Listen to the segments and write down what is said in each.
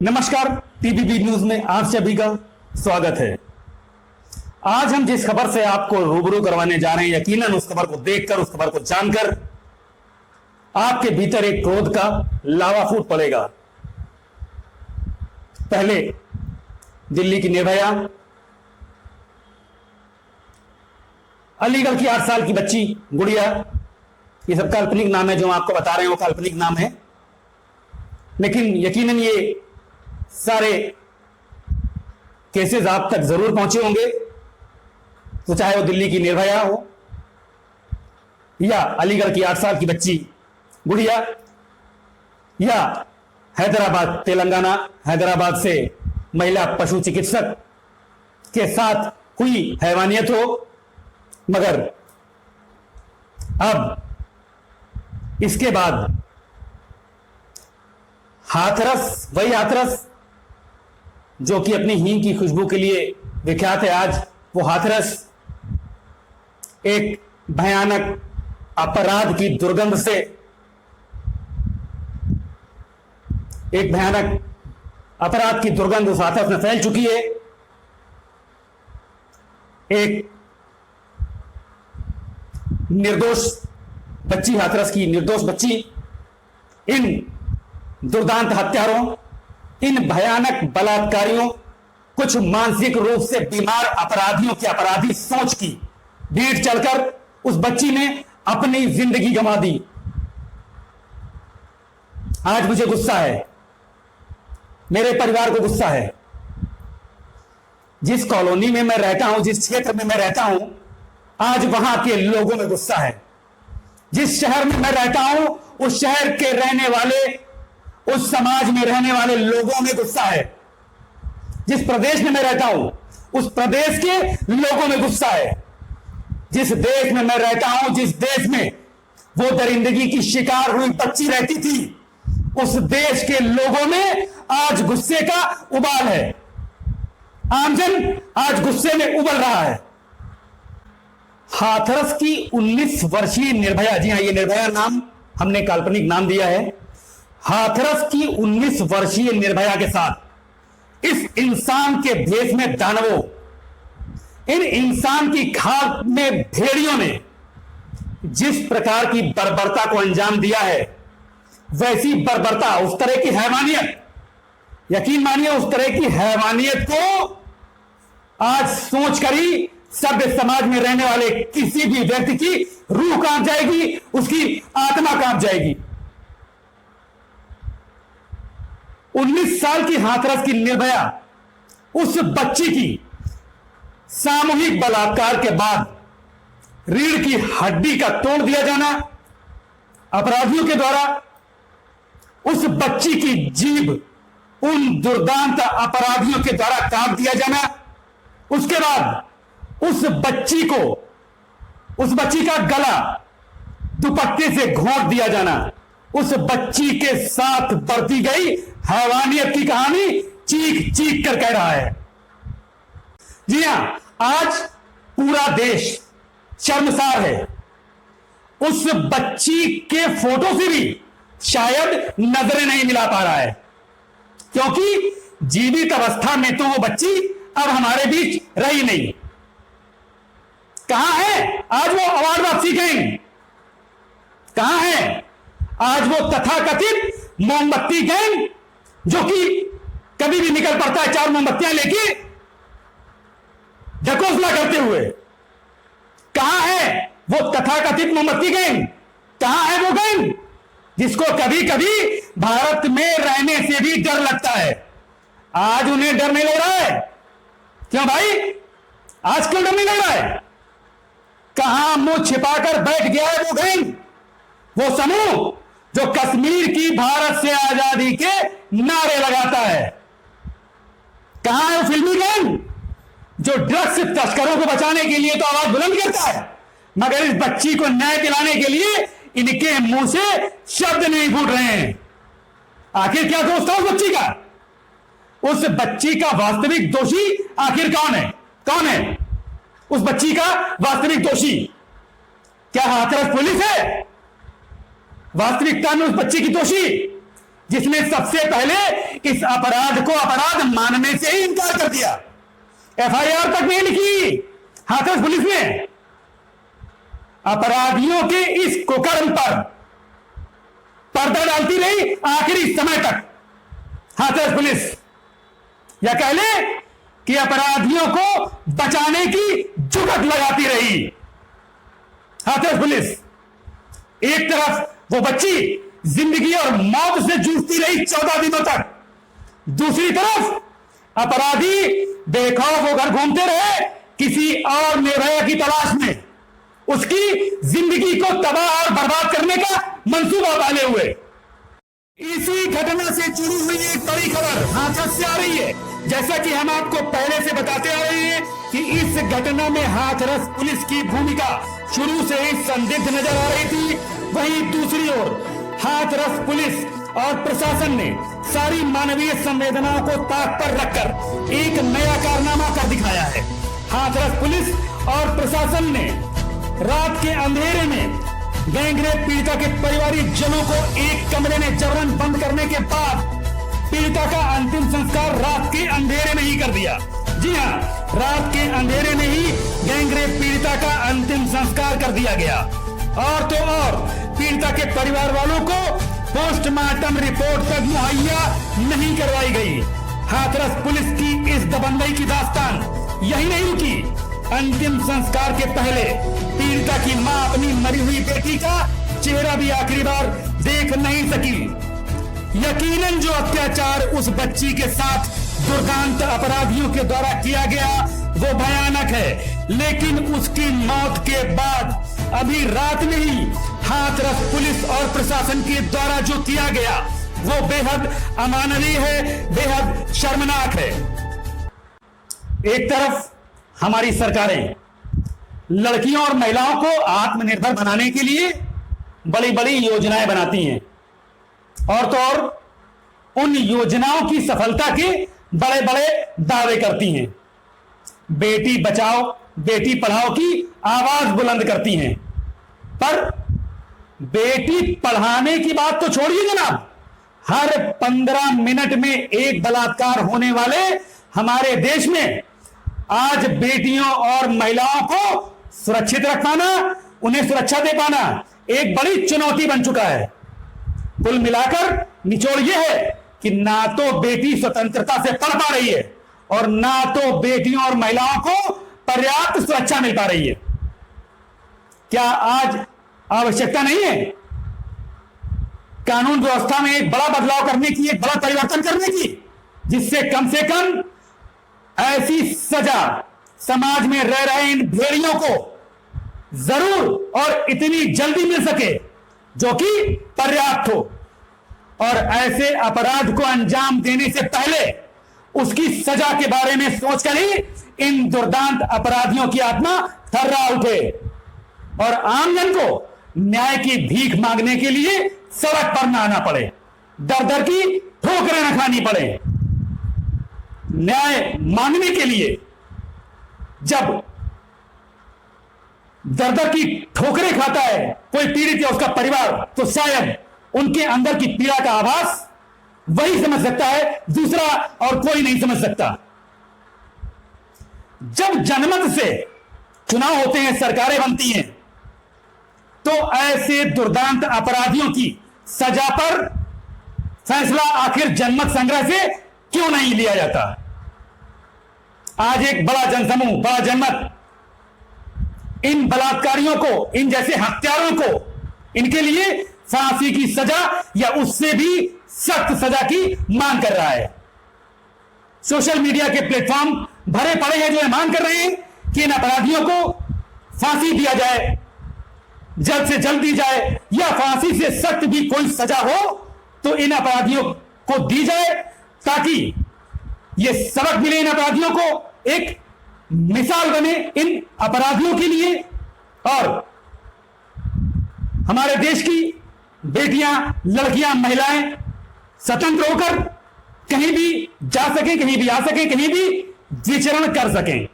नमस्कार, पीबीबी न्यूज में आप सभी का स्वागत है। आज हम जिस खबर से आपको रूबरू करवाने जा रहे हैं, यकीनन उस खबर को देखकर, उस खबर को जानकर आपके भीतर एक क्रोध का लावा फूट पड़ेगा। पहले दिल्ली की निर्भया, अलीगढ़ की 8 साल की बच्ची गुड़िया, ये सब काल्पनिक नाम है। जो हम आपको बता रहे हैं वो काल्पनिक नाम है, लेकिन यकीनन ये सारे केसेस आप तक जरूर पहुंचे होंगे। तो चाहे वो दिल्ली की निर्भया हो या अलीगढ़ की 8 साल की बच्ची गुड़िया या हैदराबाद, तेलंगाना हैदराबाद से महिला पशु चिकित्सक के साथ हुई हैवानियत हो, मगर अब इसके बाद हाथरस, वही हाथरस जो कि अपनी हींग की खुशबू के लिए विख्यात है, आज वो हाथरस एक भयानक अपराध की दुर्गंध से, एक भयानक अपराध की दुर्गंध उस हाथरस में फैल चुकी है। एक निर्दोष बच्ची, हाथरस की निर्दोष बच्ची, इन दुर्दांत हत्यारों, इन भयानक बलात्कारियों, कुछ मानसिक रूप से बीमार अपराधियों की अपराधी सोच की भीड़ चढ़कर उस बच्ची ने अपनी जिंदगी गंवा दी। आज मुझे गुस्सा है, मेरे परिवार को गुस्सा है। जिस कॉलोनी में मैं रहता हूं, जिस क्षेत्र में मैं रहता हूं, आज वहां के लोगों में गुस्सा है। जिस शहर में मैं रहता हूं, उस शहर के रहने वाले, उस समाज में रहने वाले लोगों में गुस्सा है। जिस प्रदेश में मैं रहता हूं, उस प्रदेश के लोगों में गुस्सा है। जिस देश में मैं रहता हूं, जिस देश में वो दरिंदगी की शिकार हुई बच्ची रहती थी, उस देश के लोगों में आज गुस्से का उबाल है। आमजन आज गुस्से में उबल रहा है। हाथरस की 19 वर्षीय निर्भया, जी हां, ये निर्भया नाम हमने काल्पनिक नाम दिया है। हाथरस की 19 वर्षीय निर्भया के साथ इस इंसान के भेष में दानवों, इन इंसान की खाल में भेड़ियों ने जिस प्रकार की बर्बरता को अंजाम दिया है, वैसी बर्बरता, उस तरह की हैवानियत, यकीन मानिए उस तरह की हैवानियत को आज सोचकर ही सभ्य समाज में रहने वाले किसी भी व्यक्ति की रूह कांप जाएगी, उसकी आत्मा कांप जाएगी। 19 साल की हाथरस की निर्भया, उस बच्ची की सामूहिक बलात्कार के बाद रीढ़ की हड्डी का तोड़ दिया जाना अपराधियों के द्वारा, उस बच्ची की जीभ उन दुर्दांत अपराधियों के द्वारा काट दिया जाना, उसके बाद उस बच्ची को, उस बच्ची का गला दुपट्टे से घोंट दिया जाना, उस बच्ची के साथ बरती गई हैवानियत की कहानी चीख चीख कर कह रहा है। जी हां, आज पूरा देश शर्मसार है। उस बच्ची के फोटो से भी शायद नजरें नहीं मिला पा रहा है, क्योंकि जीवित अवस्था में तो वो बच्ची अब हमारे बीच रही नहीं। कहां है आज वो अवार्ड वापसी गैंग? कहां है आज वो तथाकथित मोमबत्ती गैंग, जो कि कभी भी निकल पड़ता है 4 मोमबत्तियां लेके ढकोसला करते हुए? कहां है वो तथाकथित मोमबत्ती गैंग? कहां है वो गैंग जिसको कभी कभी भारत में रहने से भी डर लगता है? आज उन्हें डर नहीं लग रहा है। क्यों भाई, आज क्यों डर नहीं लग रहा है? कहां मुंह छिपाकर बैठ गया है वो गैंग, वो समूह जो कश्मीर की भारत से आजादी के नारे लगाता है? कहां है वो फिल्मी गैंग जो ड्रग्स तस्करों को बचाने के लिए तो आवाज बुलंद करता है, मगर इस बच्ची को न्याय दिलाने के लिए इनके मुंह से शब्द नहीं फूट रहे हैं? आखिर क्या दोस्त था उस बच्ची का? उस बच्ची का वास्तविक दोषी आखिर कौन है? कौन है उस बच्ची का वास्तविक दोषी? क्या हाथरस पुलिस है वास्तविकता में उस बच्ची की दोषी? जिसने सबसे पहले इस अपराध को अपराध मानने से ही इनकार कर दिया। एफआईआर तक नहीं लिखी हाथरस पुलिस ने। अपराधियों के इस कुकर्म पर पर्दा डालती रही आखिरी समय तक हाथरस पुलिस, या कह ले कि अपराधियों को बचाने की जुगत लगाती रही हाथरस पुलिस। एक तरफ वो बच्ची जिंदगी और मौत से जूझती रही 14 दिनों तक, दूसरी तरफ अपराधी बेखौफ होकर घूमते रहे किसी और निर्भया की तलाश में, उसकी जिंदगी को तबाह और बर्बाद करने का मंसूबा डाले हुए। इसी घटना से जुड़ी हुई एक बड़ी खबर हाथरस से आ रही है। जैसा कि हम आपको पहले से बताते आ रहे हैं कि इस घटना में हाथरस पुलिस की भूमिका शुरू से ही संदिग्ध नजर आ रही थी। वहीं दूसरी ओर हाथरस पुलिस और प्रशासन ने सारी मानवीय संवेदनाओं को ताक पर रखकर एक नया कारनामा कर दिखाया है। हाथरस पुलिस और प्रशासन ने रात के अंधेरे में गैंगरेप पीड़िता के परिवारिक जनों को एक कमरे में जबरन बंद करने के बाद पीड़िता का अंतिम संस्कार रात के अंधेरे में ही कर दिया। जी हां, रात के अंधेरे में ही गैंगरेप पीड़िता का अंतिम संस्कार कर दिया गया। और तो और पीड़िता के परिवार वालों को पोस्टमार्टम रिपोर्ट तक मुहैया नहीं करवाई गई। हाथरस पुलिस की इस दबंगई की दास्तान यही नहीं रुकी। अंतिम संस्कार के पहले पीड़िता की मां अपनी मरी हुई बेटी का चेहरा भी आखिरी बार देख नहीं सकी। यकीनन जो अत्याचार उस बच्ची के साथ दुर्दांत अपराधियों के द्वारा किया गया वो भयानक है, लेकिन उसकी मौत के बाद अभी रात में ही हाथरस पुलिस और प्रशासन के द्वारा जो किया गया वो बेहद अमानवीय है, बेहद शर्मनाक है। एक तरफ हमारी सरकारें लड़कियों और महिलाओं को आत्मनिर्भर बनाने के लिए बड़ी बड़ी योजनाएं बनाती हैं, और तो और उन योजनाओं की सफलता के बड़े बड़े दावे करती हैं। बेटी बचाओ बेटी पढ़ाओ की आवाज बुलंद करती हैं, पर बेटी पढ़ाने की बात तो छोड़िए जनाब, हर 15 मिनट में एक बलात्कार होने वाले हमारे देश में आज बेटियों और महिलाओं को सुरक्षित रख पाना, उन्हें सुरक्षा दे पाना एक बड़ी चुनौती बन चुका है। कुल मिलाकर निचोड़ यह है कि ना तो बेटी स्वतंत्रता से पढ़ पा रही है और ना तो बेटियों और महिलाओं को पर्याप्त सुरक्षा मिल पा रही है। क्या आज आवश्यकता नहीं है कानून व्यवस्था में एक बड़ा बदलाव करने की, एक बड़ा परिवर्तन करने की, जिससे कम से कम ऐसी सजा समाज में रह रहे इन भेड़ियों को जरूर और इतनी जल्दी मिल सके जो कि पर्याप्त हो, और ऐसे अपराध को अंजाम देने से पहले उसकी सजा के बारे में सोचकर ही इन दुर्दांत अपराधियों की आत्मा थर्रा उठे और आमजन को न्याय की भीख मांगने के लिए सड़क पर न आना पड़े, दर दर की ठोकरें न खानी पड़े। न्याय मांगने के लिए जब दर दर की ठोकरें खाता है कोई पीड़ित या उसका परिवार, तो शायद उनके अंदर की पीड़ा का आभास वही समझ सकता है, दूसरा और कोई नहीं समझ सकता। जब जनमत से चुनाव होते हैं, सरकारें बनती हैं, तो ऐसे दुर्दांत अपराधियों की सजा पर फैसला आखिर जनमत संग्रह से क्यों नहीं लिया जाता। आज एक बड़ा जनसमूह, बड़ा जनमत इन बलात्कारियों को, इन जैसे हत्यारों को, इनके लिए फांसी की सजा या उससे भी सख्त सजा की मांग कर रहा है। सोशल मीडिया के प्लेटफॉर्म भरे पड़े हैं जो ये मांग कर रहे हैं कि इन अपराधियों को फांसी दिया जाए, जल्द से जल्द दी जाए, या फांसी से सख्त भी कोई सजा हो तो इन अपराधियों को दी जाए, ताकि ये सबक मिले इन अपराधियों को, एक मिसाल बने इन अपराधियों के लिए, और हमारे देश की बेटियां, लड़कियां, महिलाएं स्वतंत्र होकर कहीं भी जा सकें, कहीं भी आ सकें, कहीं भी विचरण कर सकें।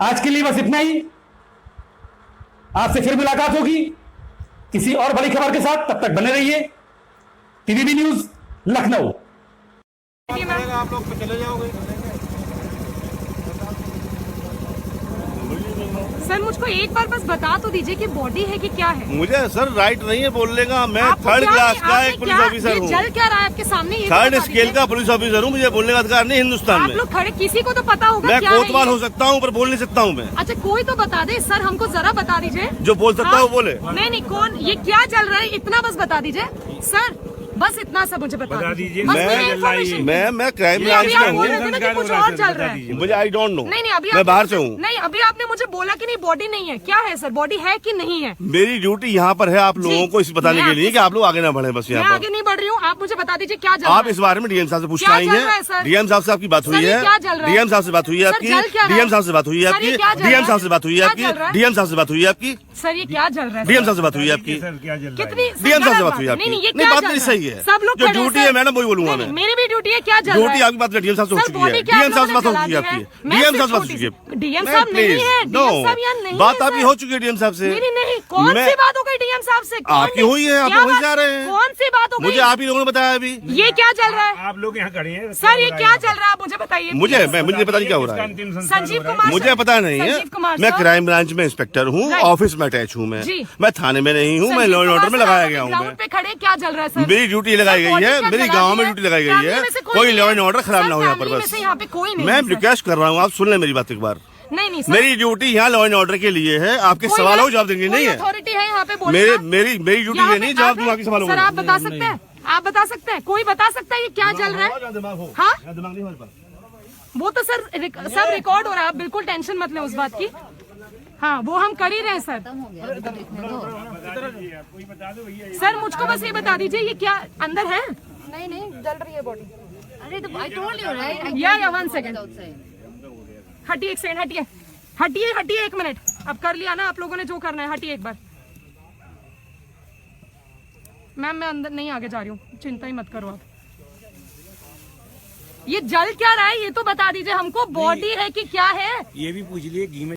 आज के लिए बस इतना ही। आपसे फिर मुलाकात होगी किसी और बड़ी खबर के साथ। तब तक बने रहिए टीवीबी न्यूज। लखनऊ। आप लोग तो चले जाओगे। सर मुझको एक बार बस बता तो दीजिए कि बॉडी है कि क्या है। मुझे सर राइट नहीं है बोलने का। मैं आपको थर्ड क्या क्लास है? का आपने एक पुलिस क्या- ऑफिसर ये हूँ। जल क्या रहा है आपके सामने? ये थर्ड बता स्केल दीजिए। का पुलिस ऑफिसर हूँ। मुझे बोलने का अधिकार नहीं हिंदुस्तान आप में। लोग खड़े, किसी को तो पता होगा मैं क्या है कोतवाल ये? हो सकता हूँ पर बोल नहीं सकता हूँ मैं। अच्छा कोई तो बता दे सर, हमको जरा बता दीजिए। जो बोल सकता है वो बोले। नहीं नहीं, कौन, ये क्या चल रहा है इतना बस बता दीजिए सर, बस इतना सा मुझे बता दीजिए। बस मेरी information दीजिए। मैं क्राइम नहीं, ब्रांच अभी में आप बोल हूँ। रहे थे ना कि कुछ और चल रहा है। मुझे आई डोंट नो। नहीं अभी मैं आपने बाहर से मुझे- हूँ। नहीं अभी आपने मुझे बोला कि नहीं बॉडी नहीं है, क्या है सर, बॉडी है कि नहीं है? मेरी ड्यूटी यहाँ पर है आप लोगों को इस बताने मैं के लिए कि आप लोग आगे ना बढ़े बस मैं यहाँ आगे पर। नहीं बढ़ रही हूँ, आप मुझे बता दीजिए क्या चल रहा आप है? इस बारे में डीएम साहब से पूछना क्या आई चल रहा है, है। सर? डीएम साहब से आपकी बात हुई सर, ये है। क्या चल रहा है? डीएम साहब से बात हुई है सर, आपकी। जल क्या रहा है? डीएम साहब से बात हुई है सर, ये आपकी। क्या चल रहा है? डीएम साहब से बात हुई है क्या आपकी। चल रहा है? डीएम साहब से बात हुई है आपकी। सर ये क्या चल रहा है? डीएम साहब से बात हुई है आपकी। कितनी डीएम साहब से गलत बात हुई है आपकी। नहीं ये नहीं, क्या बात चल नहीं रहा सही है। सब लोग जो खड़े हैं, ड्यूटी सर। है मैडम वही बोलूंगा नहीं, मैं। मेरी भी ड्यूटी है, क्या चल रहा ड्यूटी है? आपकी बात डीएम साहब से हो सर, चुकी बॉडी है। क्या डीएम साहब से बात हो चला चुकी है दी है? आपकी। मैं डीएम साहब से सिर्फ बात हो चुकी है। डीएम साहब नहीं है, नो डीएम साहब यहाँ नहीं बात है, आपकी सर। हो चुकी है डीएम साहब से। मेरी नहीं, कौन मैं- सी बात हो गई डीएम साहब से? कौन आपकी नहीं? हुई है, आप क्या वहीं बात- जा रहे हैं। कौन सी बात हो गई? मुझे आप ही लोगों ने बताया अभी। ये क्या चल रहा है? आप लोग यहाँ खड़े हैं सर ये क्या चल रहा है, मुझे बताइए। मुझे please। मुझे पता नहीं क्या हो रहा है। संजीव कुमार मुझे सर। पता नहीं है। संजीव कुमार मैं सर। क्राइम ब्रांच में इंस्पेक्टर हूँ। Right. ऑफिस में अटैच हूँ मैं। जी। मैं थाने में नहीं हूँ। मैं Sanjeev law and Kumar order में सर, लगाया आप गया हूँ ग्राउंड मैं। पे खड़े, क्या चल रहा है सर? मेरी ड्यूटी लगाई सर, गई है। बॉडी मेरी क्या गांव जला में दी ड्यूटी लगाई गई फैमिली है। में से कोई नहीं लॉ है। एंड ऑर्डर खराब सर, ना हो यहाँ पर फैमिली में बस। से यहाँ पे कोई नहीं मैं है, सर। रिक्वेस्ट कर रहा हूँ, आप सुन ले मेरी बात एक बार। नहीं सर। मेरी ड्यूटी यहाँ लॉ एंड ऑर्डर के लिए है। आपके कोई सवालों है? को जवाब देंगे कोई नहीं है। अथॉरिटी है यहाँ पे बोलने मेरी का? मेरी ड्यूटी यहाँ ये पे नहीं जवाब आप दूंगा आपके सवालों सर को। आप बता सकते हैं, आप बता सकते हैं, कोई बता सकता है ये क्या चल रहा है? हाँ वो तो सर सब रिकॉर्ड हो रहा है, आप बिल्कुल टेंशन मत लें उस बात की। हाँ वो हम कर ही रहे हैं सर। सर मुझको बस ये बता दीजिए ये क्या अंदर है? नहीं नहीं जल रही है बॉडी। अरे तो I told you right? या 1 सेकेंड, हटिए एक सेकंड, हटिए हटिए हटिए 1 मिनट। अब कर लिया ना आप लोगों ने जो करना है, हटिए एक बार। मैम मैं अंदर नहीं आगे जा रही हूँ, चिंता ही मत करो आप। ये जल क्या रहा है ये तो बता दीजिए हमको, बॉडी है कि क्या है? ये भी पूछ लिए घी में